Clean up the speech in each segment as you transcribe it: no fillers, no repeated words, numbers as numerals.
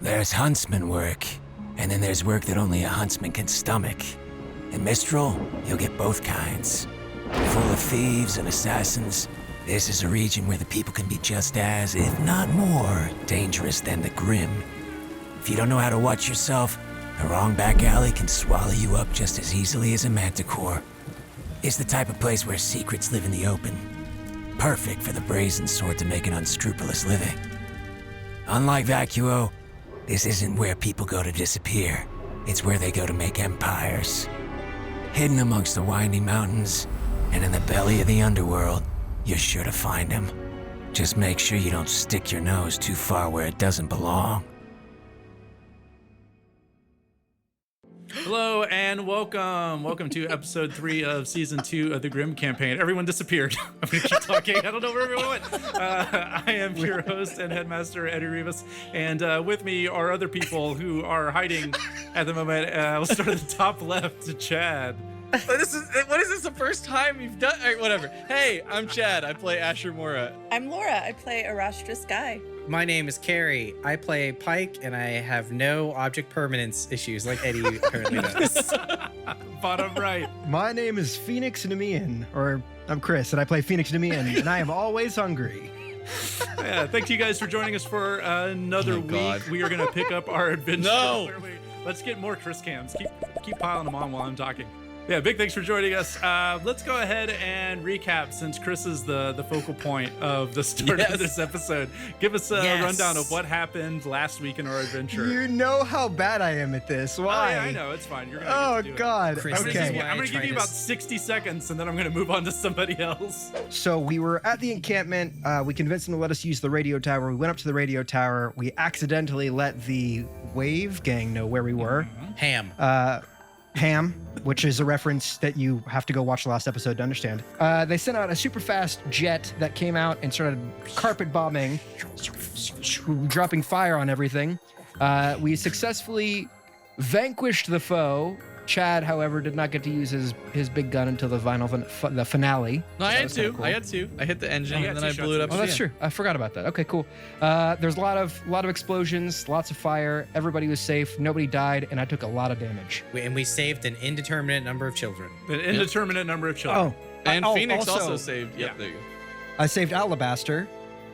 There's huntsman work, and then there's work that only a huntsman can stomach. In Mistral, you'll get both kinds. Full of thieves and assassins, this is a region where the people can be just as, if not more, dangerous than the Grimm. If you don't know how to watch yourself, a wrong back alley can swallow you up just as easily as a manticore. It's the type of place where secrets live in the open. Perfect for the brazen sort to make an unscrupulous living. Unlike Vacuo, this isn't where people go to disappear. It's where they go to make empires. Hidden amongst the winding mountains and in the belly of the underworld, you're sure to find them. Just make sure you don't stick your nose too far where it doesn't belong. Hello and welcome. Welcome to episode 3 of season 2 of the Grimm campaign. Everyone disappeared. I'm gonna keep talking. I don't know where everyone went. I am your host and headmaster, RWBY, and with me are other people who are hiding at the moment. We'll start at the top left to Chad. What is this the first time you've done? All right, whatever. Hey, I'm Chad. I play Asher Mora. I'm Laura. I play Arashtra Sky. My name is Carrie. I play Pike, and I have no object permanence issues like Eddie currently does. Bottom right. My name is Phoenix Nemean, or I'm Chris, and I play Phoenix Nemean, and I am always hungry. Yeah, thank you guys for joining us for another week. God. We are gonna pick up our adventure. No! Let's get more Chris cams. Keep piling them on while I'm talking. Yeah, big thanks for joining us. Let's go ahead and recap since Chris is the focal point of the start of this episode. Give us a rundown of what happened last week in our adventure. You know how bad I am at this. Why? Oh, yeah, I know. It's fine. You're gonna get to do God. Chris, Okay. I'm gonna give you about 60 seconds and then I'm gonna move on to somebody else. So we were at the encampment. We convinced them to let us use the radio tower. We went up to the radio tower. We accidentally let the Wave gang know where we were. Ham. Ham, which is a reference that you have to go watch the last episode to understand. They sent out a super fast jet that came out and started carpet bombing, dropping fire on everything. We successfully vanquished the foe. Chad, however, did not get to use his big gun until the finale. No, I So that had was two. kinda cool. I had two. I hit the engine Yeah, and then two I blew it up. shots. Oh, that's true. I forgot about that. Okay, cool. There's a lot of explosions, lots of fire. Everybody was safe. Nobody died, and I took a lot of damage. And we saved an indeterminate number of children. An indeterminate number of children. And Phoenix also, also saved. Yep, yeah. there you go. I saved Alabaster.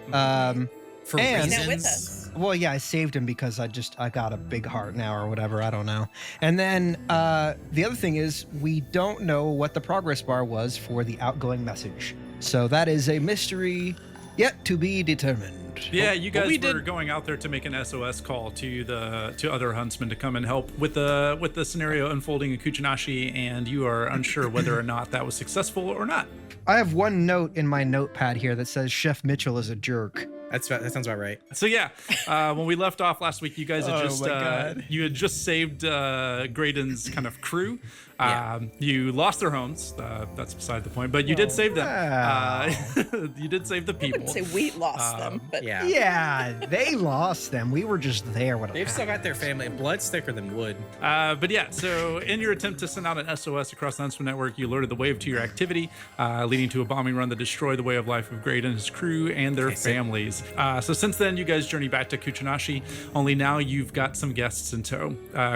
For And- reasons. He's not with us. Well, yeah, I saved him because I got a big heart now or whatever. I don't know. And then the other thing is we don't know what the progress bar was for the outgoing message. So that is a mystery yet to be determined. Yeah, you Well, guys we were did- going out there to make an SOS call to other huntsmen to come and help with the scenario unfolding in Kuchinashi, and you are unsure whether or not that was successful or not. I have one note in my notepad here that says Chef Mitchell is a jerk. That sounds about right. So yeah, when we left off last week, you guys had Oh my God. you had just saved Graydon's kind of crew. Yeah. You lost their homes. That's beside the point, but you did save them. Wow. You did save the I people. wouldn't say we lost them, but Yeah. Yeah, they lost them. We were just there when it They've still happened. got their family. Blood's thicker than wood. But yeah, so in your attempt to send out an SOS across the Huntsman Network, you alerted the Wave to your activity, leading to a bombing run that destroyed the way of life of Graydon and his crew and their families. So since then, you guys journey back to Kuchinashi, only now you've got some guests in tow.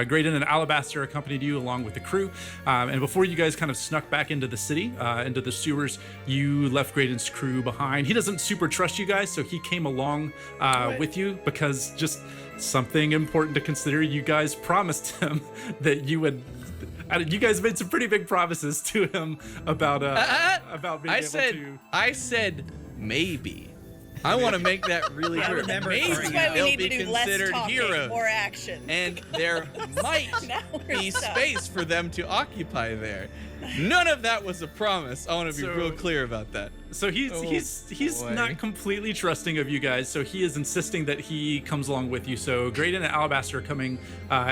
Graydon and Alabaster accompanied you along with the crew, and before you guys kind of snuck back into the city, into the sewers, you left Graydon's crew behind. He doesn't super trust you guys, so he came along with you because just something important to consider. You guys promised him that you would. You guys made some pretty big promises to him about being able to. I said maybe. I want to make that really clear. remember Maybe that's why we they'll need be to do less considered talking, heroes, more action. and there might Now we're be stuck. space for them to occupy there. None of that was a promise. I want to be So- real clear about that. So he's boy. not completely trusting of you guys, so he is insisting that he comes along with you. So Graydon and Alabaster are coming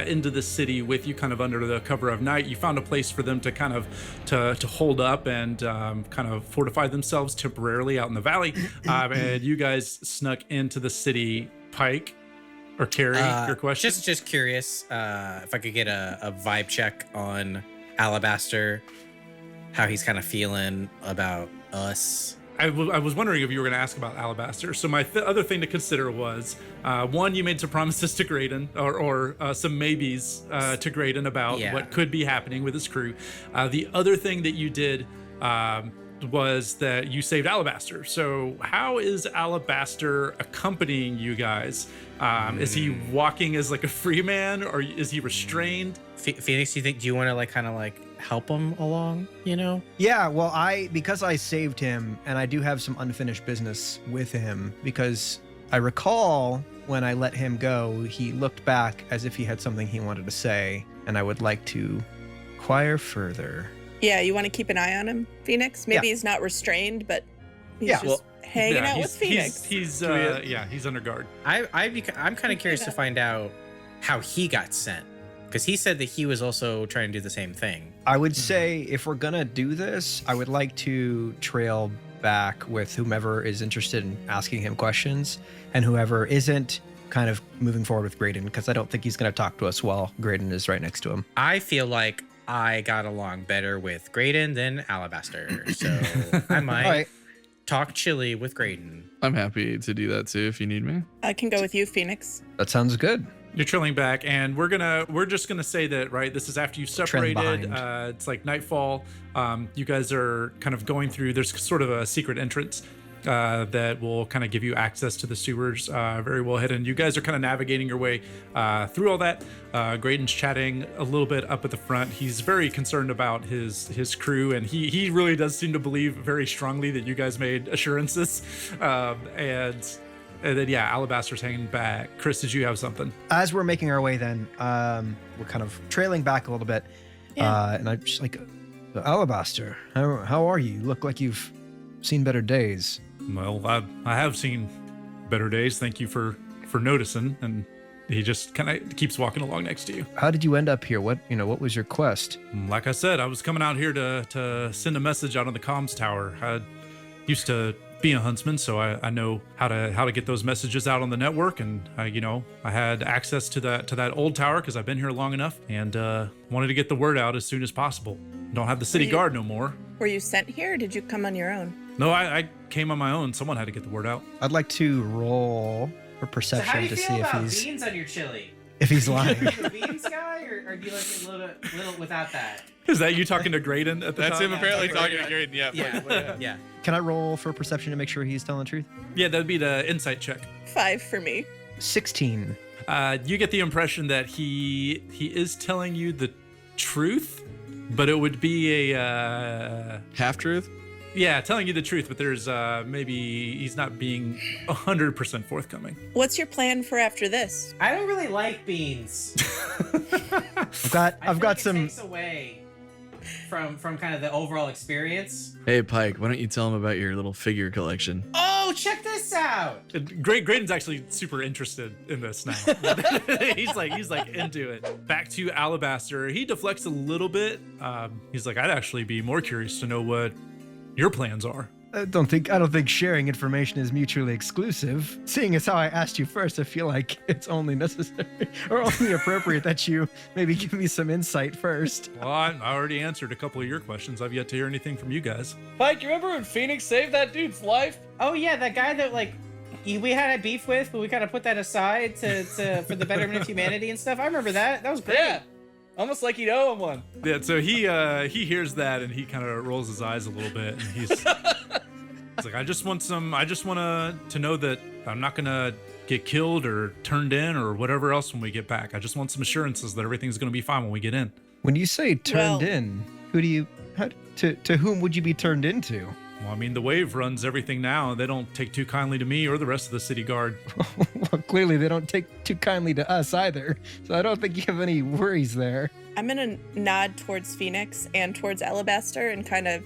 into the city with you, kind of under the cover of night. You found a place for them to kind of to hold up and kind of fortify themselves temporarily out in the valley, and you guys snuck into the city. Pike or Carrie, your question? Just curious if I could get a vibe check on Alabaster, how he's kind of feeling about us. I was wondering if you were going to ask about Alabaster. So my other thing to consider was, one, you made some promises to Graydon, or some maybes to Graydon about what could be happening with his crew. The other thing that you did was that you saved Alabaster. So how is Alabaster accompanying you guys? Is he walking as like a free man, or is he restrained? Phoenix, do you want to like kind of like help him along, you know? Yeah, well, because I saved him, and I do have some unfinished business with him, because I recall when I let him go, he looked back as if he had something he wanted to say, and I would like to inquire further. Yeah, you want to keep an eye on him, Phoenix? Maybe he's not restrained, but he's just hanging out with Phoenix. He's under guard. I'm kind of curious to find out how he got sent, because he said that he was also trying to do the same thing. I would say if we're gonna do this, I would like to trail back with whomever is interested in asking him questions, and whoever isn't, kind of moving forward with Graydon, because I don't think he's gonna talk to us while Graydon is right next to him. I feel like I got along better with Graydon than Alabaster, so I might talk chilly with Graydon. I'm happy to do that too if you need me. I can go with you, Phoenix. That sounds good. You're trailing back, and we're just gonna say that, right? This is after you separated. It's like nightfall. You guys are kind of going through. There's sort of a secret entrance that will kind of give you access to the sewers, very well hidden. You guys are kind of navigating your way through all that. Graydon's chatting a little bit up at the front. He's very concerned about his crew, and he really does seem to believe very strongly that you guys made assurances. And then, Alabaster's hanging back. Chris, did you have something? As we're making our way then, we're kind of trailing back a little bit. And I'm just like, Alabaster, how are you? You look like you've seen better days. Well, I have seen better days. Thank you for noticing. And he just kind of keeps walking along next to you. How did you end up here? What was your quest? Like I said, I was coming out here to send a message out on the comms tower. I used to be a huntsman, so I know how to get those messages out on the network, and I had access to that old tower because I've been here long enough, and wanted to get the word out as soon as possible. Don't have the city guard no more. Were you sent here, or did you come on your own? No, I came on my own. Someone had to get the word out. I'd like to roll for perception to see if he's beans on your chili? If he's lying. Are you a beans guy, or do you like it a little without that? Is that you talking to Graydon at the That's time? him apparently talking to Graydon. Yeah. Can I roll for perception to make sure he's telling the truth? Yeah, that'd be the insight check. 5 for me. 16. You get the impression that he is telling you the truth, but it would be a Half truth? yeah, telling you the truth, but there's maybe he's not being 100% forthcoming. What's your plan for after this? I don't really like beans. I've got some. It takes away from kind of the overall experience. Hey, Pike, why don't you tell him about your little figure collection? Oh, check this out! Graydon's actually super interested in this now. he's like into it. Back to Alabaster. He deflects a little bit. He's like, I'd actually be more curious to know what your plans are. I don't think sharing information is mutually exclusive. Seeing as how I asked you first, I feel like it's only necessary or only appropriate that you maybe give me some insight first. Well, I already answered a couple of your questions. I've yet to hear anything from you guys. Mike, you remember when Phoenix saved that dude's life? Oh yeah, that guy that we had a beef with, but we kind of put that aside to for the betterment of humanity and stuff. I remember that. That was great. Yeah. Almost like he'd owe him one. Yeah, so he hears that and he kind of rolls his eyes a little bit, and he's like, I just want to know that I'm not gonna get killed or turned in or whatever else when we get back. I just want some assurances that everything's gonna be fine when we get in. When you say turned in, to whom would you be turned into? Well, I mean, the Wave runs everything now. They don't take too kindly to me or the rest of the city guard. Well, clearly they don't take too kindly to us either, so I don't think you have any worries there. I'm gonna nod towards Phoenix and towards Alabaster and kind of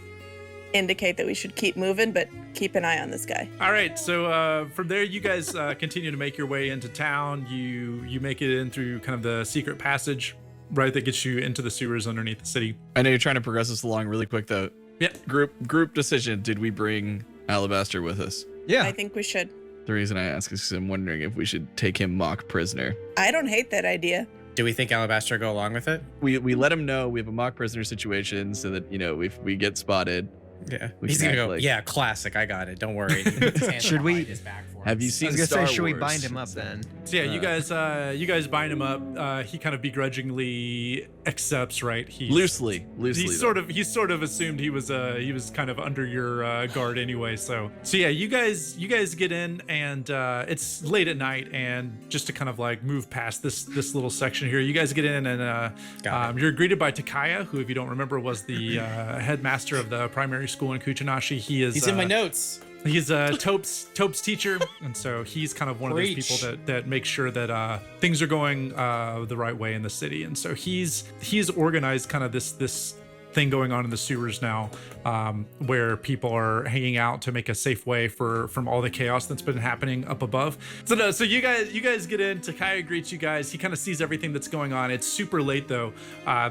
indicate that we should keep moving, but keep an eye on this guy. All right, so from there, you guys continue to make your way into town. You make it in through kind of the secret passage, right, that gets you into the sewers underneath the city. I know you're trying to progress us along really quick, though. Yeah. Group decision. Did we bring Alabaster with us? Yeah. I think we should. The reason I ask is because I'm wondering if we should take him mock prisoner. I don't hate that idea. Do we think Alabaster go along with it? We let him know we have a mock prisoner situation so that, if we get spotted, Yeah. We He's should gonna act go, like- yeah, classic. I got it. Don't worry. He puts his hands Should we- behind his back for Have him. you I seen was gonna Star say, should we Wars? bind him up then? So yeah, you guys bind him up. He kind of begrudgingly accepts, right? He's Loosely. He though. he sort of assumed he was kind of under your guard anyway. So yeah, you guys get in, and it's late at night, and just to kind of like move past this little section here, you guys get in, and you're greeted by Takaya, who, if you don't remember, was the headmaster of the primary school in Kuchinashi. He's in my notes. He's Tope's teacher, and so he's kind of one of those Preach. people that makes sure that things are going the right way in the city. And so he's organized kind of this thing going on in the sewers now, where people are hanging out to make a safe way from all the chaos that's been happening up above. So you guys get in. Takaya greets you guys. He kind of sees everything that's going on. It's super late though,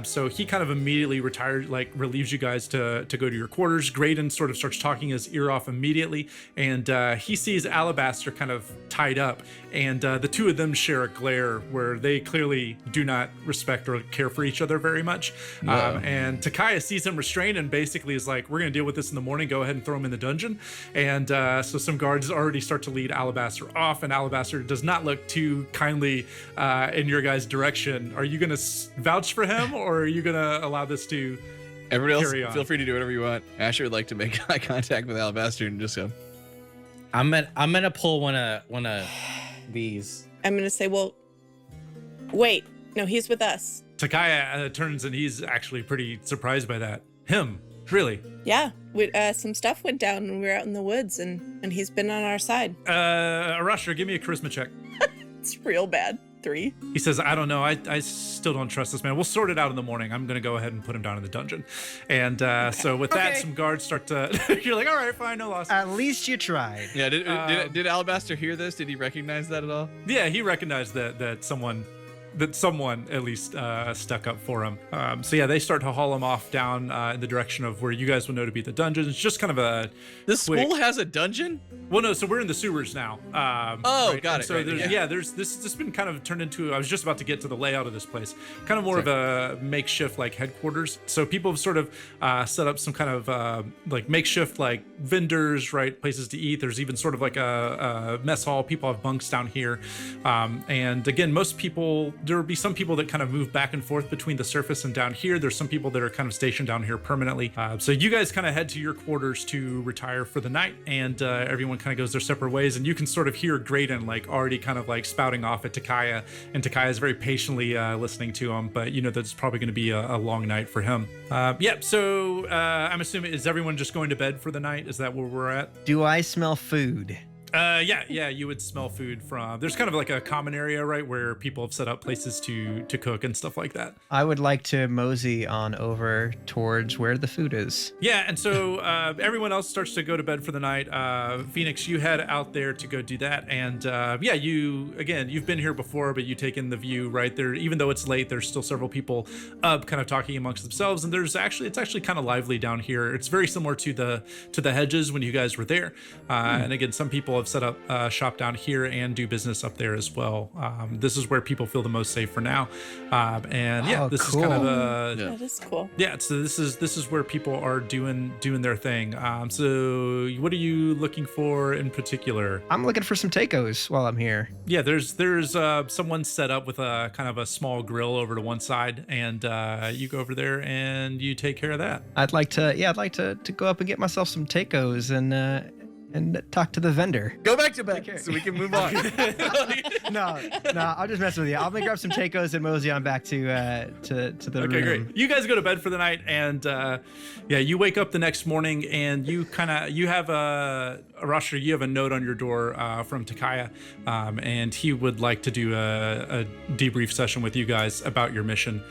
so he kind of immediately relieves you guys to go to your quarters. Graydon sort of starts talking his ear off immediately, and he sees Alabaster kind of tied up, and the two of them share a glare where they clearly do not respect or care for each other very much. And Takaya sees him restrained and basically is like, we're going to deal with this in the morning. Go ahead and throw him in the dungeon. And so some guards already start to lead Alabaster off, and Alabaster does not look too kindly in your guys' direction. Are you going to vouch for him, or are you going to allow this to Everybody carry else, on? feel free to do whatever you want. Asher would like to make eye contact with Alabaster and just go. I'm gonna pull one of these. I'm gonna say, well, wait, no, he's with us. Takaya turns, and he's actually pretty surprised by that. Him, really? Yeah, some stuff went down when we were out in the woods, and he's been on our side. Arashra, give me a charisma check. It's real bad. 3. He says, I don't know. I still don't trust this man. We'll sort it out in the morning. I'm going to go ahead and put him down in the dungeon. And so with that, Okay. some guards start to... You're like, all right, fine, no loss. At least you tried. Yeah, did Alabaster hear this? Did he recognize that at all? Yeah, he recognized that someone at least stuck up for him. So yeah, they start to haul him off down in the direction of where you guys would know to be the dungeon. It's just kind of a This quick- school has a dungeon? Well, no, so we're in the sewers now. Oh, got and it, So right, there's, yeah. there's this has been kind of turned into. I was just about to get to the layout of this place, kind of more of a makeshift like headquarters. So people have sort of set up some kind of like makeshift like vendors, right, places to eat. There's even sort of like a mess hall. People have bunks down here, and again, most people, there will be some people that kind of move back and forth between the surface and down here. There's some people that are kind of stationed down here permanently. So you guys kind of head to your quarters to retire for the night, and everyone kind of goes their separate ways. And you can sort of hear Graydon like already kind of like spouting off at Takaya, and Takaya is very patiently listening to him. But you know that it's probably going to be a long night for him. Yep. So I'm assuming, is everyone just going to bed for the night? Is that where we're at? Do I smell food? Yeah, you would smell food from. There's kind of like a common area, right, where people have set up places to cook and stuff like that. I would like to mosey on over towards where the food is. Yeah, and so everyone else starts to go to bed for the night. Phoenix, you head out there to go do that, and you've been here before, but you take in the view right there. Even though it's late, there's still several people up, kind of talking amongst themselves, and it's actually kind of lively down here. It's very similar to the hedges when you guys were there, and again, some people have set up shop down here and do business up there as well. This is where people feel the most safe for now, this cool. is kind of That is cool. so this is where people are doing their thing. So what are you looking for in particular? I'm looking for some tacos while I'm here. Yeah, there's someone set up with a kind of a small grill over to one side, and you go over there and you take care of that. I'd like to go up and get myself some tacos and talk to the vendor. Go back to bed so we can move on. No, I'll just mess with you. I'm gonna grab some tacos and mosey on back to the Okay, room. great. You guys go to bed for the night, and you wake up the next morning, and you have Arashra, you have a note on your door from Takaya, and he would like to do a debrief session with you guys about your mission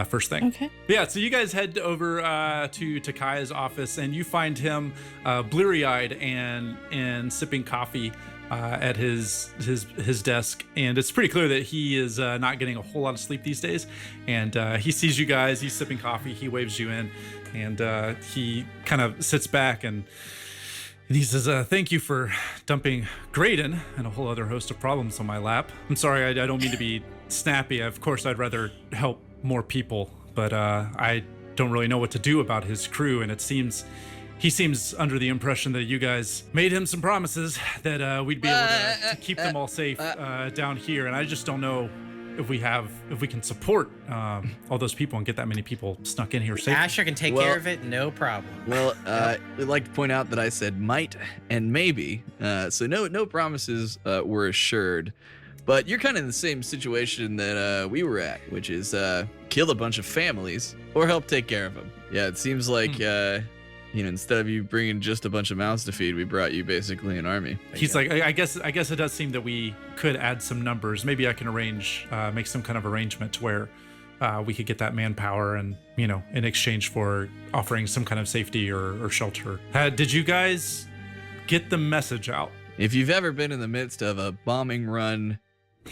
first thing. Okay. Yeah, so you guys head over to Takaya's office, and you find him bleary-eyed and sipping coffee at his desk, and it's pretty clear that he is not getting a whole lot of sleep these days. And he sees you guys, he's sipping coffee, he waves you in, and he kind of sits back and he says, thank you for dumping Graydon and a whole other host of problems on my lap. I'm sorry, I don't mean to be snappy. Of course, I'd rather help more people, but I don't really know what to do about his crew, and it seems he seems under the impression that you guys made him some promises that we'd be able to keep them all safe down here, and I just don't know if we can support all those people and get that many people snuck in here safely. Asher can take care of it, no problem. Well, I'd like to point out that I said might and maybe, so no promises were assured. But you're kind of in the same situation that we were at, which is kill a bunch of families or help take care of them. Yeah, it seems like instead of you bringing just a bunch of mouths to feed, we brought you basically an army. He's like, I guess it does seem that we could add some numbers. Maybe I can make some kind of arrangement to where we could get that manpower and, in exchange for offering some kind of safety or shelter. Did you guys get the message out? If you've ever been in the midst of a bombing run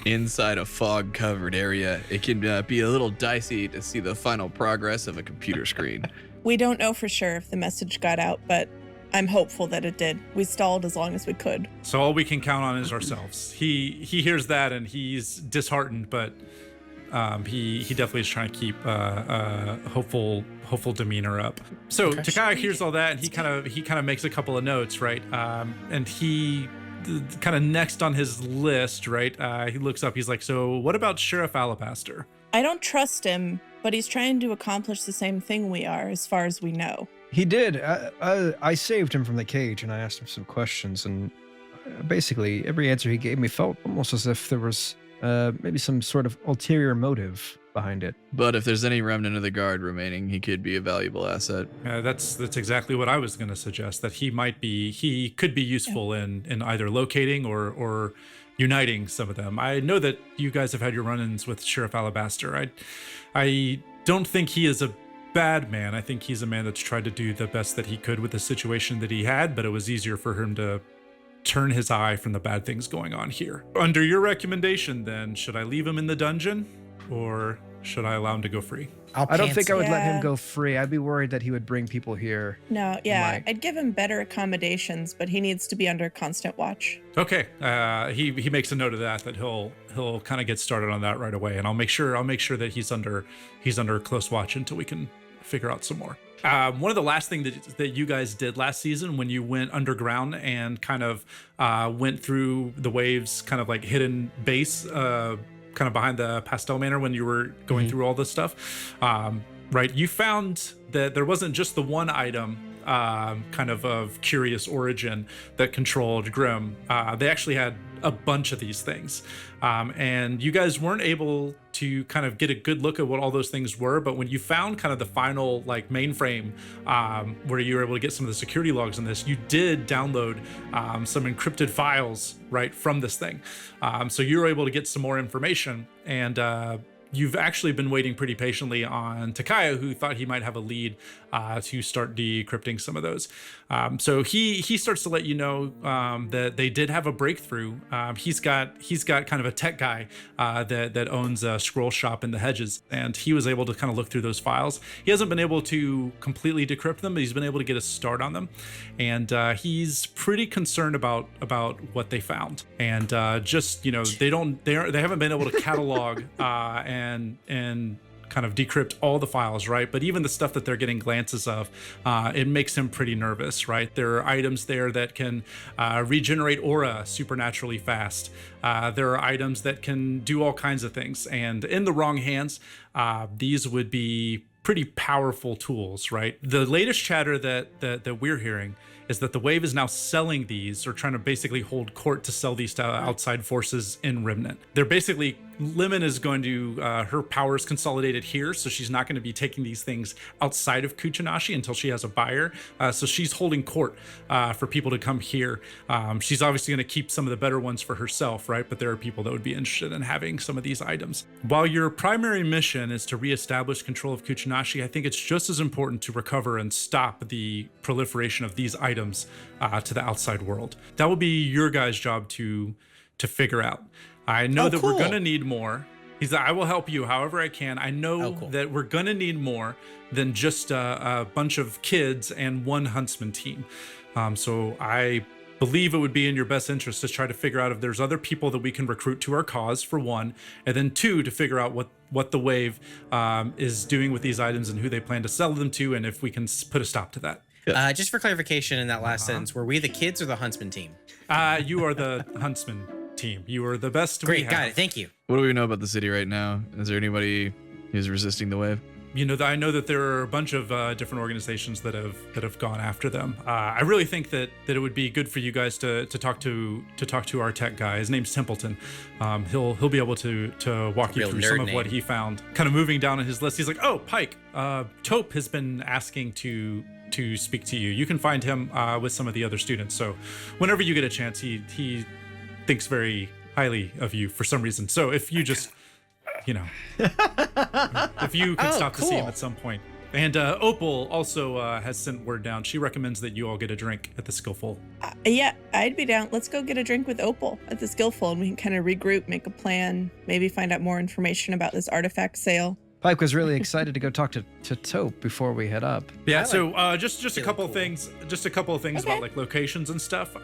inside a fog-covered area, it can be a little dicey to see the final progress of a computer screen. We don't know for sure if the message got out, but I'm hopeful that it did. We stalled as long as we could. So all we can count on is ourselves. He hears that and he's disheartened, but he definitely is trying to keep hopeful demeanor up. So Takaya hears all that and he kind of makes a couple of notes, right? And he kind of next on his list, right? He looks up. He's like, "So what about Sheriff Alabaster?" I don't trust him, but he's trying to accomplish the same thing we are, as far as we know. He did. I saved him from the cage, and I asked him some questions, and basically every answer he gave me felt almost as if there was maybe some sort of ulterior motive behind it. But if there's any remnant of the guard remaining, he could be a valuable asset. That's exactly what I was going to suggest, that he could be useful in either locating or uniting some of them. I know that you guys have had your run-ins with Sheriff Alabaster. I don't think he is a bad man. I think he's a man that's tried to do the best that he could with the situation that he had, but it was easier for him to turn his eye from the bad things going on here. Under your recommendation, then, should I leave him in the dungeon or should I allow him to go free? I don't think I would let him go free. I'd be worried that he would bring people here. No, I'd give him better accommodations, but he needs to be under constant watch. Okay, he makes a note of that he'll kind of get started on that right away, and I'll make sure that he's under close watch until we can figure out some more. One of the last things that you guys did last season when you went underground and kind of went through the waves, kind of like hidden base, kind of behind the Pastel Manor when you were going through all this stuff, right? You found that there wasn't just the one item kind of curious origin that controlled Grimm. They actually had a bunch of these things. And you guys weren't able to kind of get a good look at what all those things were, but when you found kind of the final like mainframe where you were able to get some of the security logs in this, you did download some encrypted files right from this thing. So you were able to get some more information, and you've actually been waiting pretty patiently on Takaya, who thought he might have a lead to start decrypting some of those. So he starts to let you know that they did have a breakthrough. He's got kind of a tech guy that owns a scroll shop in the hedges, and he was able to kind of look through those files. He hasn't been able to completely decrypt them, but he's been able to get a start on them, and he's pretty concerned about what they found. And just they haven't been able to catalog and kind of decrypt all the files, right? But even the stuff that they're getting glances of, it makes him pretty nervous, right? There are items there that can regenerate aura supernaturally fast. There are items that can do all kinds of things, and in the wrong hands, these would be pretty powerful tools, right? The latest chatter that we're hearing is that the Wave is now selling these, or trying to basically hold court to sell these to outside forces in Remnant. They're basically, Lemon is going to, her power is consolidated here, so she's not going to be taking these things outside of Kuchinashi until she has a buyer. So she's holding court for people to come here. She's obviously going to keep some of the better ones for herself, right? But there are people that would be interested in having some of these items. While your primary mission is to reestablish control of Kuchinashi, I think it's just as important to recover and stop the proliferation of these items to the outside world. That will be your guys' job to figure out. I know that we're gonna need more. He's like, I will help you however I can. I know that we're gonna need more than just a bunch of kids and one huntsman team. So I believe it would be in your best interest to try to figure out if there's other people that we can recruit to our cause, for one, and then two, to figure out what the Wave is doing with these items and who they plan to sell them to, and if we can put a stop to that. Just for clarification, in that last sentence, were we the kids or the huntsman team? You are the huntsman team. You are the best. Great, we have. got it. Thank you. What do we know about the city right now? Is there anybody who's resisting the wave? You know, I know that there are a bunch of different organizations that have gone after them. I really think that it would be good for you guys to talk to our tech guy. His name's Templeton. He'll be able to walk you Real through nerd some of name. what he found. Kind of moving down on his list, he's like, "Oh, Pike. Taupe has been asking to speak to you. You can find him with some of the other students. So, whenever you get a chance, he thinks very highly of you for some reason. So if you just, you know, if you could stop to see him cool. at some point." And Opal also has sent word down. She recommends that you all get a drink at the Skillful. Yeah, I'd be down. Let's go get a drink with Opal at the Skillful, and we can kind of regroup, make a plan, maybe find out more information about this artifact sale. Pike was really excited to go talk to Taupe before we head up. Yeah, so just a couple of cool. things, Okay. about like locations and stuff.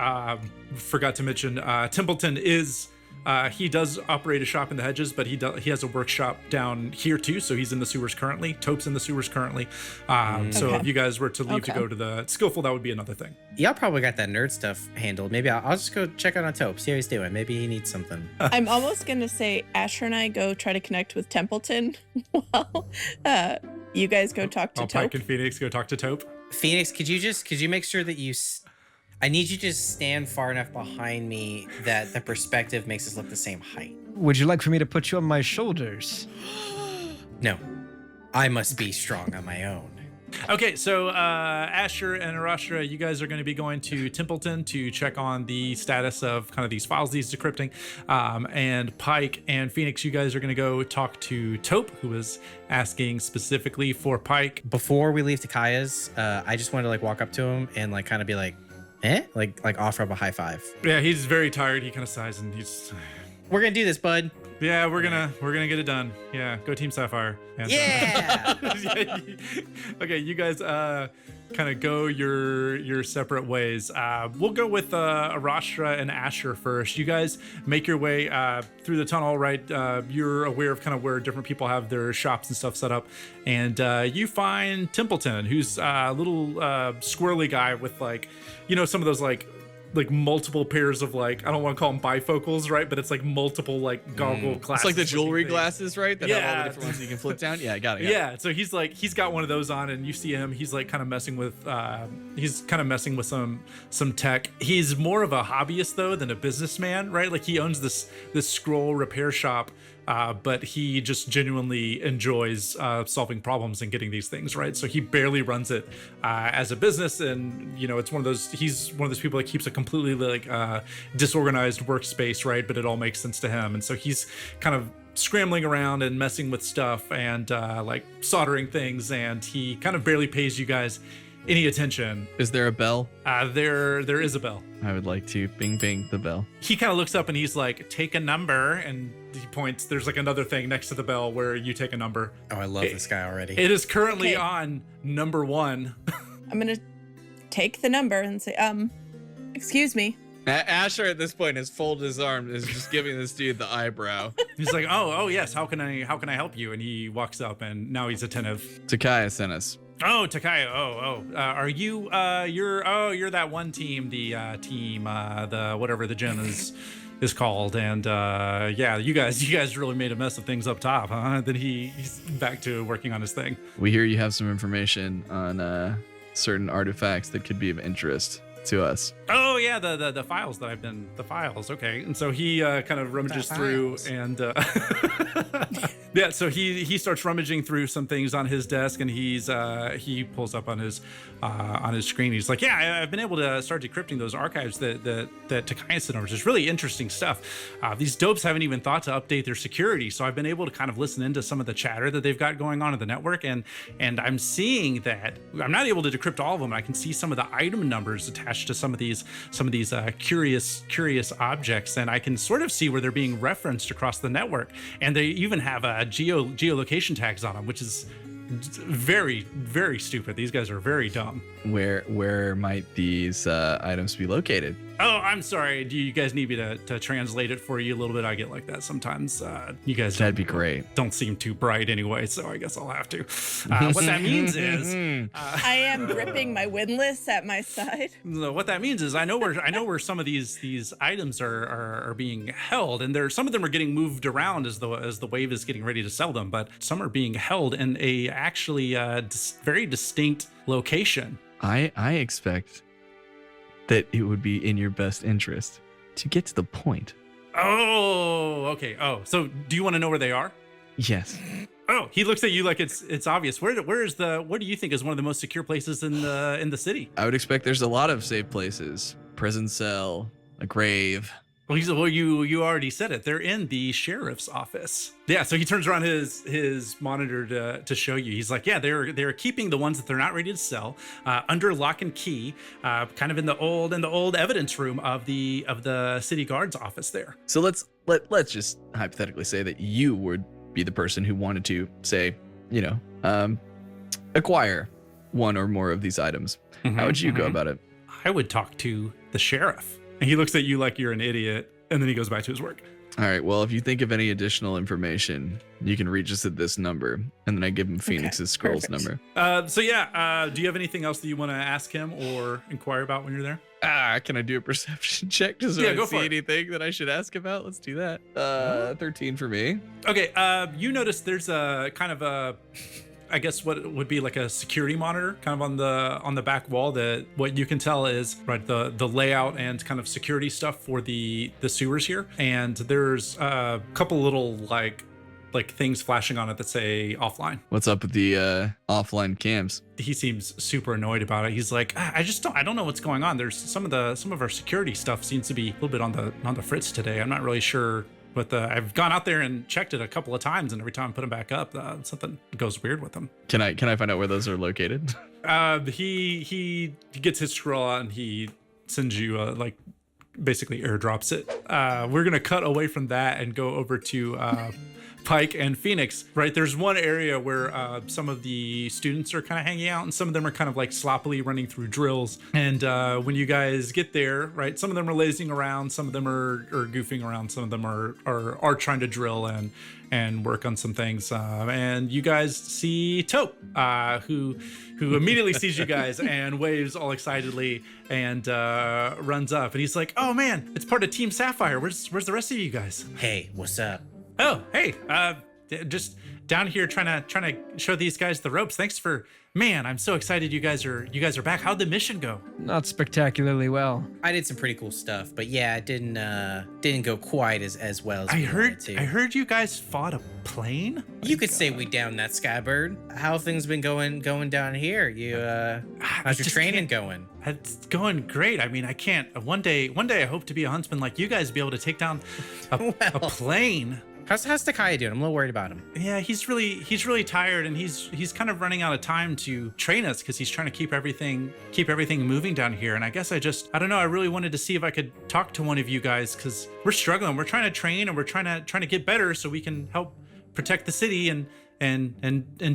Forgot to mention, Templeton is. He does operate a shop in the hedges, but he has a workshop down here too. So he's in the sewers currently. Taupe's in the sewers currently. So if you guys were to leave to Okay. go to the Skillful, that would be another thing. Y'all probably got that nerd stuff handled. Maybe I'll just go check out on Taupe, see how he's doing. Maybe he needs something. I'm almost going to say Asher and I go try to connect with Templeton while you guys go talk to I'll Pike Taupe. and Phoenix go talk to Taupe. Phoenix, could you make sure that I need you to stand far enough behind me that the perspective makes us look the same height. Would you like for me to put you on my shoulders? No, I must be strong on my own. Okay, so Asher and Arashtra, you guys are going to be going to Templeton to check on the status of kind of these files he's decrypting. And Pike and Phoenix, you guys are going to go talk to Taupe, who is asking specifically for Pike. Before we leave to Kaya's, I just wanted to like walk up to him and like kind of be like, like offer up a high five. Yeah, he's very tired. He kind of sighs and he's, We're gonna do this, bud. yeah, we're gonna get it done. Yeah, go Team Sapphire. And, Yeah. Okay, you guys kind of go your separate ways. We'll go with Arashtra and Asher first. You guys make your way through the tunnel, right? You're aware of kind of where different people have their shops and stuff set up, and you find Templeton, who's a little squirrely guy with like, you know, some of those like multiple pairs of like, I don't want to call them bifocals, right? But it's like multiple like goggle It's glasses. like the looking jewelry things. glasses, right? That have all Yeah. the different ones that you can flip down. Yeah, I got it. Yeah, so he's got one of those on, and you see him. He's like kind of messing with some tech. He's more of a hobbyist though than a businessman, right? Like he owns this scroll repair shop, but he just genuinely enjoys solving problems and getting these things right. So he barely runs it as a business, and you know, it's he's one of those people that keeps a completely like disorganized workspace, right? But it all makes sense to him, and so he's kind of scrambling around and messing with stuff and like soldering things, and he kind of barely pays you guys any attention. Is there a bell? There is a bell. I would like to bing the bell. He kind of looks up and he's like, take a number, and he points. There's like another thing next to the bell where you take a number. Oh, I love this guy already. It is currently Okay. on number 1. I'm going to take the number and say, excuse me. Asher at this point has folded his arm, is just giving this dude the eyebrow. He's like, oh yes, how can I help you? And he walks up and now he's attentive. Takaya sent us. Oh, Takaya. Are you you're that one team, the the whatever the gym is called, and yeah, you guys really made a mess of things up top, huh? Then he's back to working on his thing. We hear you have some information on certain artifacts that could be of interest to us. Oh yeah, the files that the files. Okay, and so he kind of rummages through, and yeah, so he starts rummaging through some things on his desk, and he pulls up on his screen. He's like, yeah, I've been able to start decrypting those archives that Takaya sent over. It's really interesting stuff. These dopes haven't even thought to update their security, so I've been able to kind of listen into some of the chatter that they've got going on in the network, and I'm seeing that I'm not able to decrypt all of them. I can see some of the item numbers attached to some of these curious objects, and I can sort of see where they're being referenced across the network, and they even have geolocation tags on them, which is very, very stupid. These guys are very dumb. Where might these items be located? Oh, I'm sorry. Do you guys need me to translate it for you a little bit? I get like that sometimes. You guys That'd be great. don't seem too bright anyway, so I guess I'll have to. What that means is I am gripping my windlass at my side. what that means is I know where some of these items are being held, and some of them are getting moved around as the wave is getting ready to sell them, but some are being held in a actually very distinct location. I expect that it would be in your best interest to get to the point. Oh, okay. Oh, so do you want to know where they are? Yes. Oh, he looks at you like it's obvious. What do you think is one of the most secure places in the city? I would expect there's a lot of safe places. Prison cell, a grave. Well, you already said it. They're in the sheriff's office. Yeah, so he turns around his monitor to show you. He's like, yeah, they're keeping the ones that they're not ready to sell under lock and key, kind of in the old evidence room of the city guard's office there. So let's just hypothetically say that you would be the person who wanted to say, acquire one or more of these items. How would you go about it? I would talk to the sheriff. And he looks at you like you're an idiot, and then he goes back to his work. All right, well, if you think of any additional information, you can reach us at this number. And then I give him Phoenix's scrolls number. Do you have anything else that you want to ask him or inquire about when you're there? Can I do a perception check just so Yeah, I go see for it. anything that I should ask about? Let's do that. 13 for me. Okay, you notice there's a kind of a, I guess what would be like a security monitor kind of on the back wall, that what you can tell is right the layout and kind of security stuff for the sewers here. And there's a couple little like things flashing on it that say offline. What's up with the offline cams? He seems super annoyed about it. He's like, I don't know what's going on. There's some of our security stuff seems to be a little bit on the fritz today. I'm not really sure. But I've gone out there and checked it a couple of times, and every time I put them back up, something goes weird with them. Can I find out where those are located? He gets his scroll out and he sends you basically airdrops it. We're gonna cut away from that and go over to Pike and Phoenix. Right, there's one area where some of the students are kind of hanging out, and some of them are kind of like sloppily running through drills. And when you guys get there, right, some of them are lazing around, some of them are goofing around, some of them are trying to drill and work on some things. And you guys see Taupe, who immediately sees you guys and waves all excitedly and runs up. And he's like, "Oh man, it's part of Team Sapphire. Where's the rest of you guys?" Hey, what's up? Oh, hey, just down here trying to show these guys the ropes. Thanks for, man, I'm so excited you guys are back. How'd the mission go? Not spectacularly well. I did some pretty cool stuff, but yeah, it didn't go quite as well as I we wanted heard to. you guys fought a plane? You could say we downed that skybird. How have things been going down here? How's your just training can't- going? It's going great. I mean, I can't. One day I hope to be a huntsman like you guys, be able to take down a plane. How's Takaya doing? I'm a little worried about him. Yeah, he's really tired, and he's kind of running out of time to train us because he's trying to keep everything moving down here. And I guess I don't know. I really wanted to see if I could talk to one of you guys because we're struggling. We're trying to train and we're trying to get better so we can help protect the city and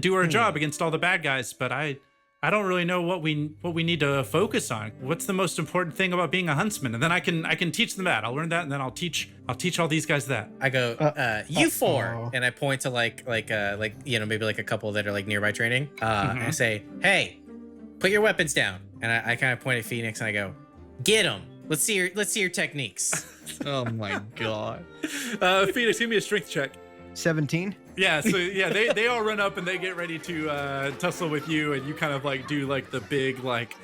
do our job against all the bad guys. But I don't really know what we need to focus on. What's the most important thing about being a huntsman? And then I can teach them that. I'll learn that, and then I'll teach all these guys that. I go, you four, and I point to like maybe like a couple that are like nearby training. And I say, hey, put your weapons down. And I kind of point at Phoenix and I go, get him. Let's see your techniques. Oh my god. Phoenix, give me a strength check. 17. Yeah, so yeah, they all run up and they get ready to tussle with you, and you kind of like do like the big like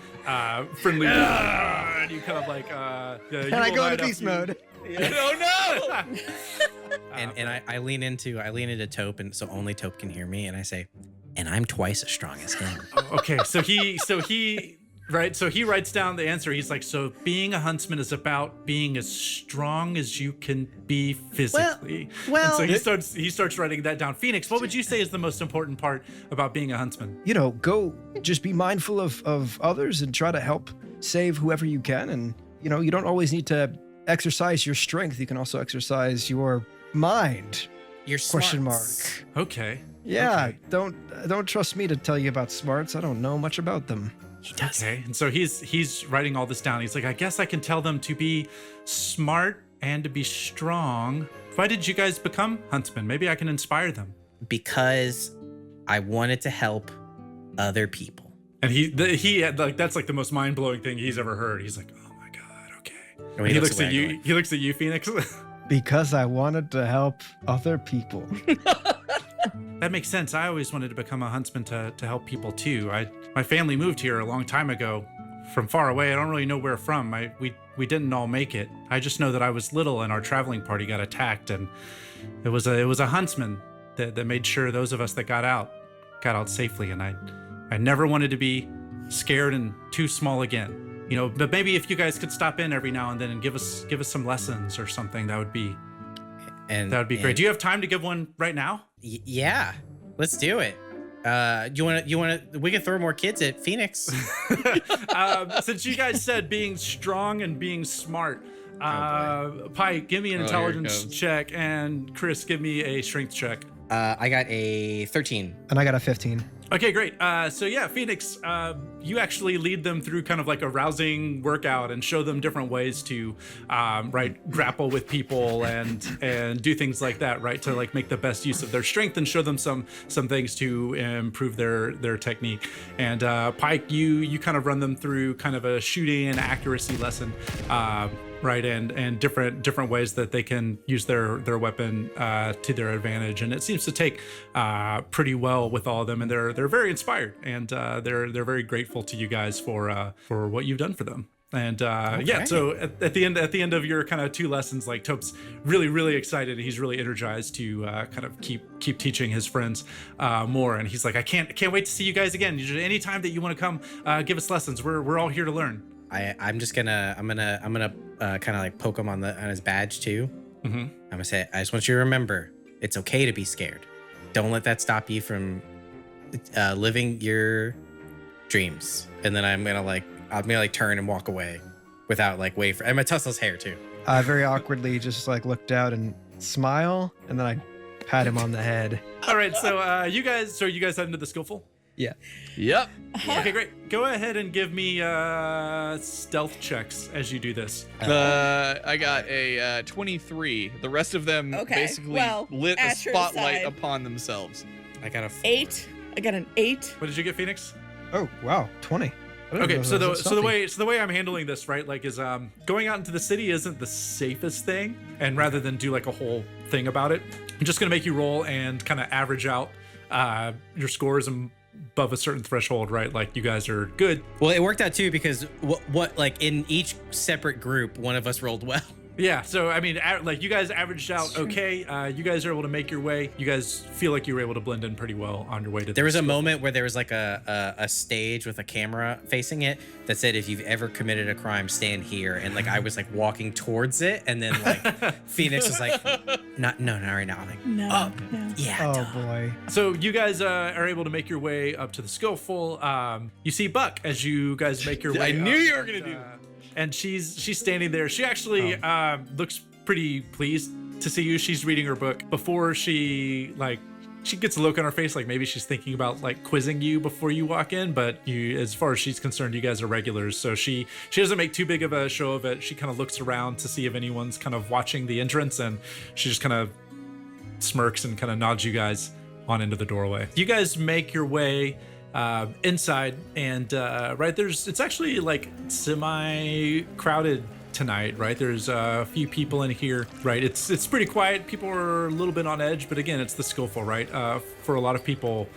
friendly and you kind of like And I go into beast mode. Oh no! and I lean into Taupe, and so only Taupe can hear me, and I say, and I'm twice as strong as him. Okay, so he right, so he writes down the answer. He's like, so being a huntsman is about being as strong as you can be physically. Well, and so he starts writing that down. Phoenix, what would you say is the most important part about being a huntsman? Go just be mindful of others and try to help save whoever you can. And, you don't always need to exercise your strength. You can also exercise your mind. Your Question smarts. mark. Okay. Yeah, Okay. don't trust me to tell you about smarts. I don't know much about them. He does. Okay, and so he's writing all this down. He's like, I guess I can tell them to be smart and to be strong. Why did you guys become huntsmen? Maybe I can inspire them. Because I wanted to help other people. And he like that's like the most mind blowing thing he's ever heard. He's like, oh my god, okay. And He looks at you. He looks at you, Phoenix. Because I wanted to help other people. That makes sense. I always wanted to become a huntsman to help people too. My family moved here a long time ago from far away. I don't really know where from. We didn't all make it. I just know that I was little and our traveling party got attacked, and it was a huntsman that made sure those of us that got out safely. And I never wanted to be scared and too small again. You know, but maybe if you guys could stop in every now and then and give us some lessons or something, that would be great. Do you have time to give one right now? Yeah, let's do it. We can throw more kids at Phoenix. Since you guys said being strong and being smart, Pike, give me an intelligence check, and Chris, give me a strength check. I got a 13. And I got a 15. Okay, great. So yeah, Phoenix, you actually lead them through kind of like a rousing workout and show them different ways to, grapple with people and do things like that, right? To like make the best use of their strength and show them some things to improve their technique. And Pike, you kind of run them through kind of a shooting and accuracy lesson. Right, and different ways that they can use their weapon to their advantage, and it seems to take pretty well with all of them, and they're very inspired, and they're very grateful to you guys for what you've done for them. And yeah, so at the end of your kind of 2 lessons, like Tope's really excited, and he's really energized to kind of keep teaching his friends more, and he's like, I can't wait to see you guys again. Anytime that you want to come give us lessons, we're all here to learn. I'm gonna kind of like poke him on his badge too. Mm-hmm. I'm gonna say, I just want you to remember, it's okay to be scared. Don't let that stop you from living your dreams. And then I'm gonna turn and walk away without like wait for. I'm gonna tussle his hair too. I very awkwardly just like looked out and smile, and then I pat him on the head. All right, so you guys head into the skillful. Yeah. Yep. Okay, great. Go ahead and give me stealth checks as you do this. I got a 23. The rest of them basically lit a Asher's spotlight side. upon themselves. I got a 4. 8. I got an 8. What did you get, Phoenix? Oh wow, 20. I didn't Okay, know so that was the stealthy. way I'm handling this, right, like is going out into the city isn't the safest thing, and rather than do like a whole thing about it, I'm just gonna make you roll and kind of average out your scores and above a certain threshold, right? Like you guys are good. Well, it worked out too because what like in each separate group, one of us rolled well. Yeah, so I mean, like you guys averaged out okay. You guys are able to make your way. You guys feel like you were able to blend in pretty well on your way to. There was a moment where there was like a stage with a camera facing it that said, "If you've ever committed a crime, stand here." And like I was like walking towards it, and then like Phoenix was like, not right now." I'm like, No. yeah. Oh boy. So you guys are able to make your way up to the skillful. You see Buck as you guys make your way. I knew up, you were gonna do that. And she's standing there. She actually looks pretty pleased to see you. She's reading her book. Before she gets a look on her face like maybe she's thinking about like quizzing you before you walk in, but as far as she's concerned, you guys are regulars. So she doesn't make too big of a show of it. She kind of looks around to see if anyone's kind of watching the entrance, and she just kind of smirks and kind of nods you guys on into the doorway. You guys make your way inside, and it's actually like semi-crowded tonight, right? There's a few people in here, right? It's pretty quiet. People are a little bit on edge, but again, it's the skillful, right? For a lot of people,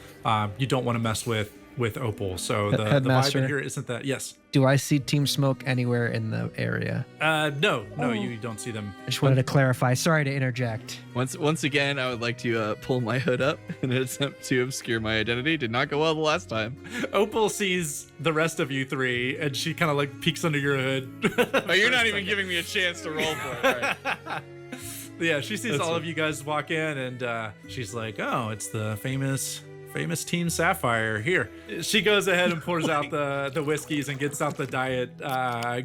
you don't want to mess with Opal. So the vibe Headmaster. in here isn't that. Yes. Do I see Team Smoke anywhere in the area? No, you don't see them. I just wanted to clarify. Sorry to interject. Once again, I would like to pull my hood up in an attempt to obscure my identity. Did not go well the last time. Opal sees the rest of you three, and she kind of like peeks under your hood. Oh, you're not even giving me a chance to roll for it. Right. Yeah, she sees all of you guys walk in, and she's like, "Oh, it's the famous Team Sapphire here." She goes ahead and pours out the whiskeys and gets out the diet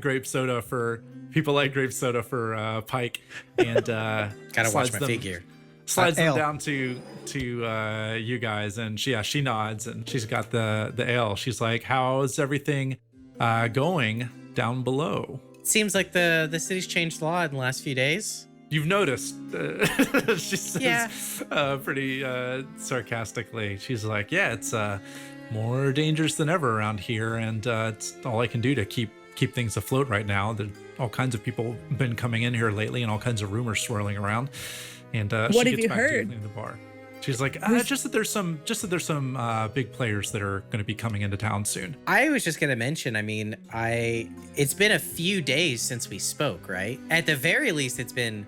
grape soda for people like grape soda for Pike, and Gotta watch my figure. slides them ale. down to you guys, and she nods, and she's got the ale. She's like, "How's everything going down below?" Seems like the city's changed a lot in the last few days. You've noticed, she says, Yeah. pretty sarcastically. She's like, "Yeah, it's more dangerous than ever around here, and it's all I can do to keep things afloat right now. There all kinds of people been coming in here lately, and all kinds of rumors swirling around." And What she have gets you back to heard? cleaning the bar. She's like, just that there's some big players that are going to be coming into town soon. I was just gonna mention, I mean, it's been a few days since we spoke, right? At the very least, it's been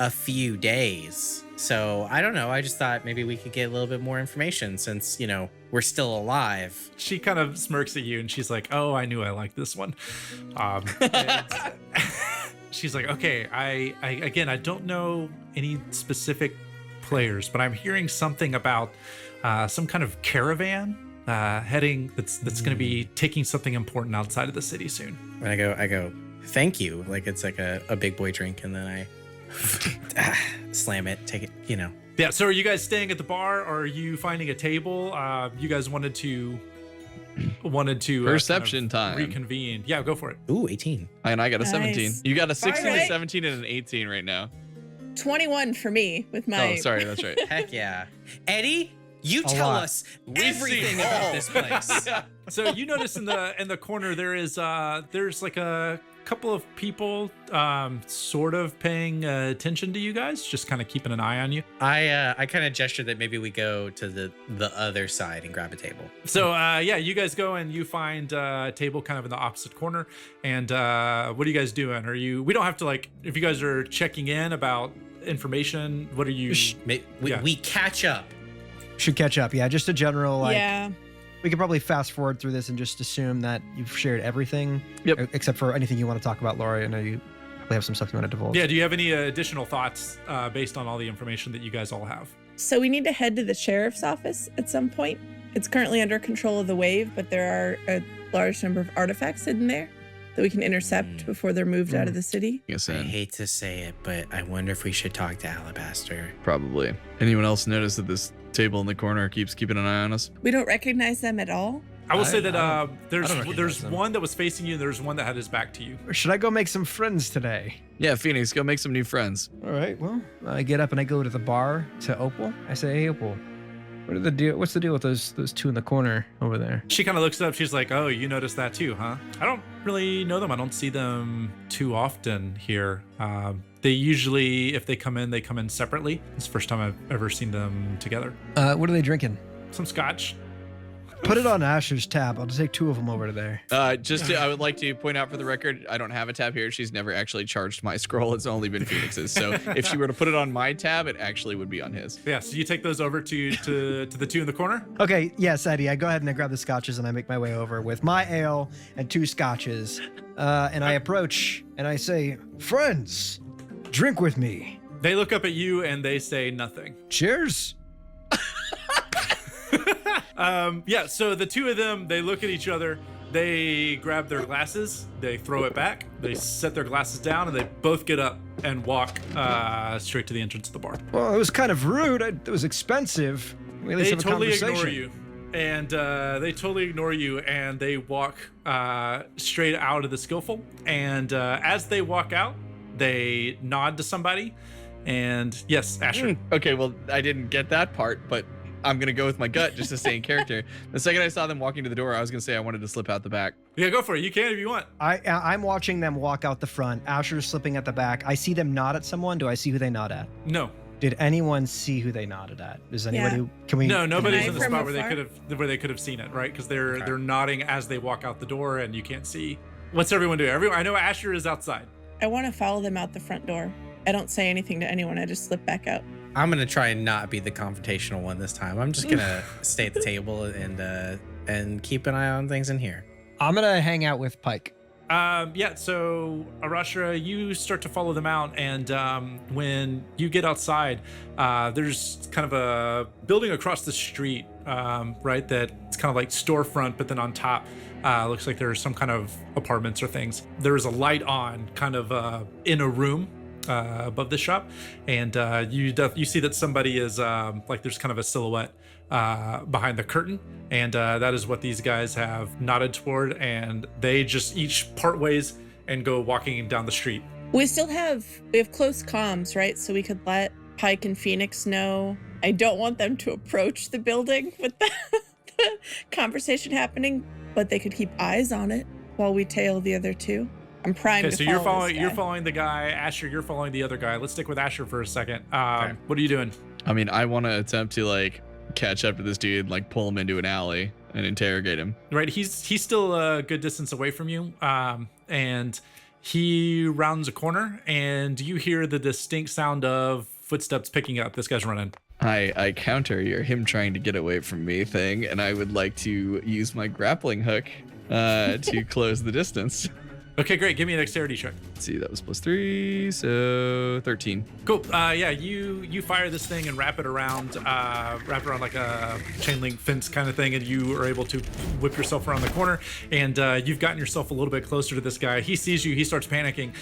a few days. So I don't know. I just thought maybe we could get a little bit more information since, we're still alive. She kind of smirks at you, and she's like, "Oh, I knew I liked this one." And she's like, "Okay, I again, I don't know any specific players, but I'm hearing something about some kind of caravan heading that's going to be taking something important outside of the city soon." And I go, thank you. Like it's like a big boy drink, and then I slam it, take it, Yeah. So, are you guys staying at the bar, or are you finding a table? You guys wanted to Perception time. reconvene. Yeah, go for it. Ooh, 18. And I got a Nice. 17. You got a 16, a Alright. 17, and an 18 right now. 21 for me with my. Oh, sorry, that's right. Heck yeah. Eddie, you A tell lot. us We everything see about all. this place. So you notice in the corner there's like a couple of people sort of paying attention to you guys, just kind of keeping an eye on you. I kind of gesture that maybe we go to the other side and grab a table. So yeah, you guys go and you find a table kind of in the opposite corner. And what are you guys doing? We don't have to, like, if you guys are checking in about information, what are you? We catch up. Should catch up. Yeah, just a general, like, Yeah. we could probably fast forward through this and just assume that you've shared everything. Yep. Except for anything you want to talk about, Laura. I know you probably have some stuff you want to divulge. Yeah, do you have any additional thoughts based on all the information that you guys all have? So we need to head to the sheriff's office at some point. It's currently under control of the wave, but there are a large number of artifacts hidden there that we can intercept before they're moved out of the city. Yes, I and hate to say it, but I wonder if we should talk to Alabaster. probably. Anyone else notice that this table in the corner keeps keeping an eye on us? We don't recognize them at all. I will say that I don't there's recognize them. one that was facing you, and there's one that had his back to you. Should I go make some friends today? Yeah, Phoenix, go make some new friends. All right. Well, I get up and I go to the bar to Opal. I say, "Hey, Opal, what's the deal with those two in the corner over there?" She kind of looks up. She's like, "Oh, you noticed that too, huh?" I don't really know them. I don't see them too often here. They usually, if they come in separately. It's the first time I've ever seen them together. What are they drinking? Some scotch. Put it on Asher's tab. I'll just take two of them over to there. I would like to point out for the record, I don't have a tab here. She's never actually charged my scroll. It's only been Phoenix's. So if she were to put it on my tab, it actually would be on his. Yeah, so you take those over to the two in the corner. Okay, yes, Eddie. I go ahead and I grab the scotches and I make my way over with my ale and two scotches. And I approach and I say, "Friends, drink with me. They look up at you and they say nothing. Cheers." Yeah, so the two of them, they look at each other, they grab their glasses, they throw it back, they set their glasses down, and they both get up and walk straight to the entrance of the bar. Well, it was kind of rude. It was expensive. We at least They have a totally conversation. ignore you. And they walk straight out of the skillful. And as they walk out, they nod to somebody. And yes, Asher. Okay, well, I didn't get that part, but I'm going to go with my gut just to stay in character. The second I saw them walking to the door, I was going to say I wanted to slip out the back. Yeah, go for it. You can if you want. I'm watching them walk out the front. Asher's slipping at the back. I see them nod at someone. Do I see who they nod at? No. Did anyone see who they nodded at? Does anybody? Yeah. Can we? No, nobody's Can I in the from spot where afar? they could have seen it, right? Because they're nodding as they walk out the door, and you can't see. What's everyone doing? I know Asher is outside. I want to follow them out the front door. I don't say anything to anyone. I just slip back out. I'm gonna try and not be the confrontational one this time. I'm just gonna stay at the table and keep an eye on things in here. I'm gonna hang out with Pike. Yeah, so Arashra, you start to follow them out, and when you get outside, there's kind of a building across the street, right? That's kind of like storefront, but then on top, looks like there's some kind of apartments or things. There's a light on, kind of in a room above the shop, and you see that somebody is like there's kind of a silhouette behind the curtain, and that is what these guys have nodded toward, and they just each part ways and go walking down the street. We have close comms, right? So we could let Pike and Phoenix know. I don't want them to approach the building with the conversation happening, but they could keep eyes on it while we tail the other two. I'm primed to follow this guy. You're following the guy. Asher, you're following the other guy. Let's stick with Asher for a second. What are you doing? I mean, I want to attempt to like catch up to this dude, like pull him into an alley and interrogate him. Right, he's still a good distance away from you, and he rounds a corner, and you hear the distinct sound of footsteps picking up. This guy's running. I counter your him trying to get away from me thing, and I would like to use my grappling hook to close the distance. Okay, great. Give me a dexterity check. Let's see, that was +3, so 13. Cool. Yeah, you fire this thing and wrap it around like a chain link fence kind of thing, and you are able to whip yourself around the corner, and you've gotten yourself a little bit closer to this guy. He sees you. He starts panicking.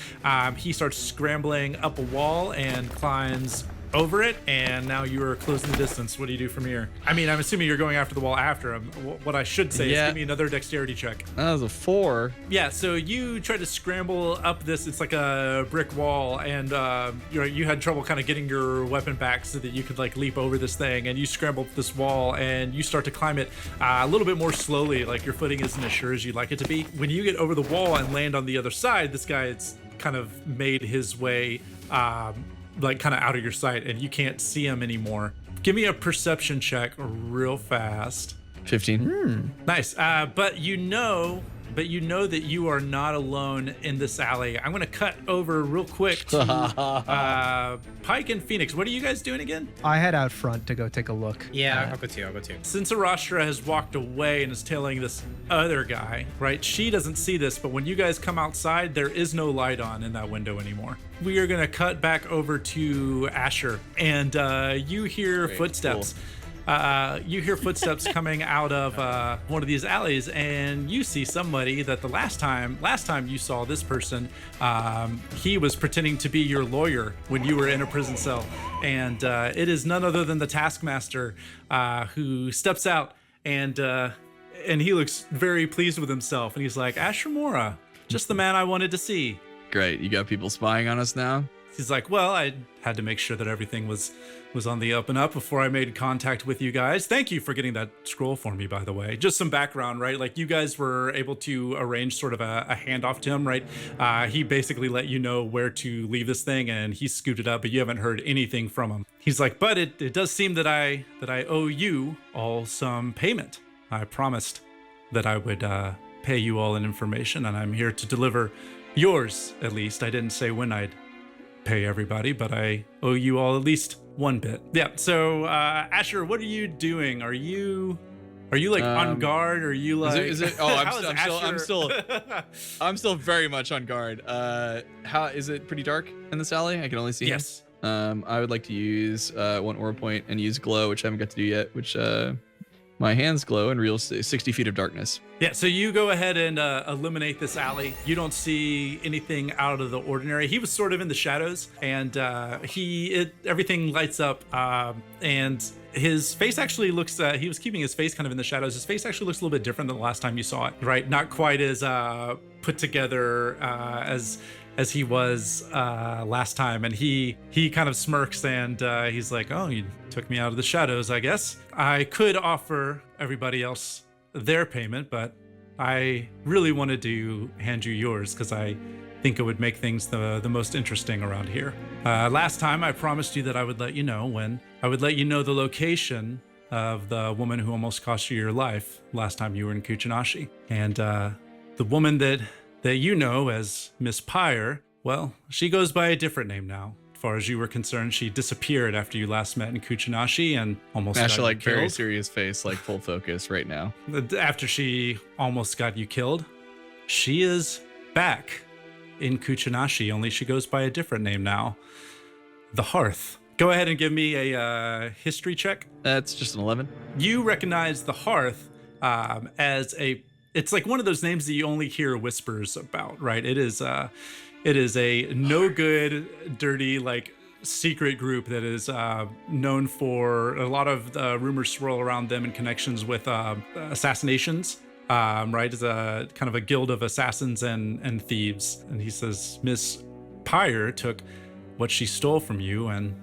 He starts scrambling up a wall and climbs over it, and now you are closing the distance. What do you do from here? I mean, I'm assuming you're going after the wall after him. What I should say is give me another dexterity check. That was a 4. Yeah, so you try to scramble up this. It's like a brick wall, and you had trouble kind of getting your weapon back so that you could like leap over this thing, and you scramble up this wall, and you start to climb it a little bit more slowly, like your footing isn't as sure as you'd like it to be. When you get over the wall and land on the other side, this guy's kind of made his way like kind of out of your sight, and you can't see him anymore. Give me a perception check real fast. 15. Nice. But you know that you are not alone in this alley. I'm going to cut over real quick to Pike and Phoenix. What are you guys doing again? I head out front to go take a look. Yeah, I'll go too. Since Arashtra has walked away and is tailing this other guy, right? She doesn't see this, but when you guys come outside, there is no light on in that window anymore. We are going to cut back over to Asher, and you hear footsteps. Cool. You hear footsteps coming out of one of these alleys, and you see somebody that the last time you saw this person, he was pretending to be your lawyer when you were in a prison cell, and it is none other than the Taskmaster, who steps out, and he looks very pleased with himself, and he's like, Asher Mora, just the man I wanted to see. Great, you got people spying on us now? He's like, well, I had to make sure that everything was on the up and up before I made contact with you guys. Thank you for getting that scroll for me, by the way. Just some background, right? Like, you guys were able to arrange sort of a handoff to him, right? He basically let you know where to leave this thing, and he scooted up, but you haven't heard anything from him. He's like, but it does seem that I owe you all some payment. I promised that I would pay you all in information, and I'm here to deliver yours, at least. I didn't say when I'd pay everybody, but I owe you all at least one bit. Yeah. So Asher, what are you doing? Are you like on guard? Or are you like? Is it? Oh, I'm still very much on guard. How is it? Pretty dark in this alley? I can only see. Yes. Him. I would like to use one aura point and use glow, which I haven't got to do yet. Which my hands glow and reveals 60 feet of darkness. Yeah, so you go ahead and illuminate this alley. You don't see anything out of the ordinary. He was sort of in the shadows, and everything lights up, and his face actually looks, he was keeping his face kind of in the shadows. His face actually looks a little bit different than the last time you saw it, right? Not quite as put together as he was last time, and he kind of smirks, and he's like, oh, you took me out of the shadows, I guess. I could offer everybody else their payment, but I really wanted to hand you yours because I think it would make things the most interesting around here. Last time I promised you that I would let you know the location of the woman who almost cost you your life last time you were in Kuchinashi, and the woman that you know as Miss Pyre, well, she goes by a different name now. As far as you were concerned, she disappeared after you last met in Kuchinashi and almost got you like killed. Very serious face, like full focus right now. After she almost got you killed, she is back in Kuchinashi, only she goes by a different name now. The Hearth. Go ahead and give me a history check. That's just an 11. You recognize the Hearth as it's like one of those names that you only hear whispers about, right? It is It is a no good, dirty, like secret group that is known for a lot of rumors swirl around them in connections with assassinations. Right, it's a kind of a guild of assassins and thieves. And he says, Miss Pyre took what she stole from you and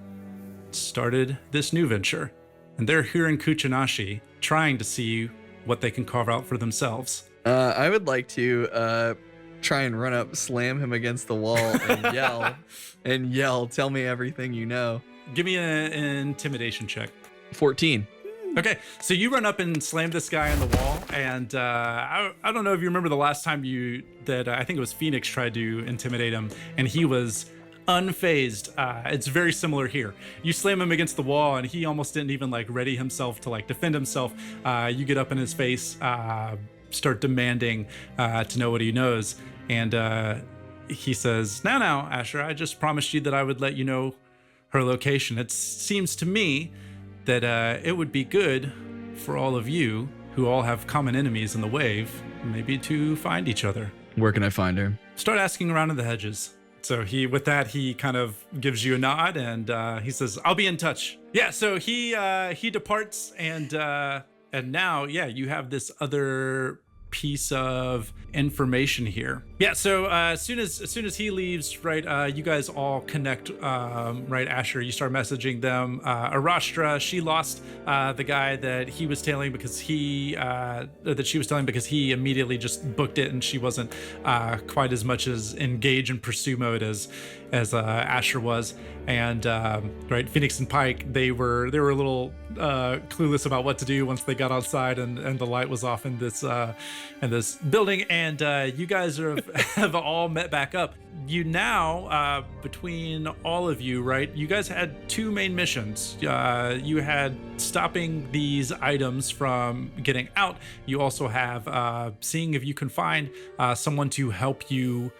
started this new venture. And they're here in Kuchinashi trying to see what they can carve out for themselves. I would like to try and run up, slam him against the wall, and yell, tell me everything you know. Give me an intimidation check. 14. Okay, so you run up and slam this guy on the wall, and I don't know if you remember the last time I think it was Phoenix tried to intimidate him, and he was unfazed. It's very similar here. You slam him against the wall, and he almost didn't even like ready himself to like defend himself. You get up in his face, start demanding to know what he knows, and he says, Now, Asher, I just promised you that I would let you know her location. It seems to me that it would be good for all of you who all have common enemies in the wave, maybe to find each other. Where can I find her? Start asking around in the hedges. So with that, he kind of gives you a nod, and he says, I'll be in touch. Yeah, so he departs, and now, you have this other piece of information here. Yeah, so as soon as he leaves, right, you guys all connect, right, Asher, you start messaging them. Arashtra, she lost the guy that he was tailing because she was telling because he immediately just booked it, and she wasn't quite as much as engage in pursue mode as Asher was. And right, Phoenix and Pike, they were a little clueless about what to do once they got outside and the light was off in this building, and you guys have all met back up. You now, between all of you, right, you guys had two main missions. You had stopping these items from getting out. You also have seeing if you can find someone to help you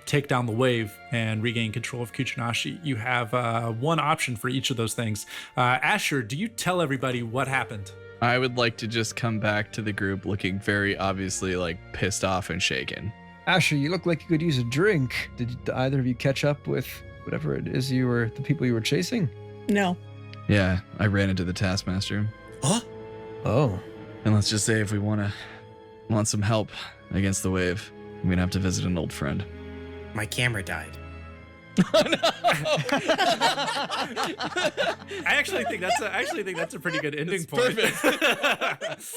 take down the wave and regain control of Kuchinashi. You have one option for each of those things. Asher, do you tell everybody what happened? I would like to just come back to the group looking very obviously like pissed off and shaken. Asher, you look like you could use a drink. Did either of you catch up with whatever it is the people you were chasing? No. Yeah, I ran into the Taskmaster. Huh? Oh. And let's just say if we want some help against the wave, we're gonna have to visit an old friend. My camera died. I actually think that's a pretty good ending point. Perfect.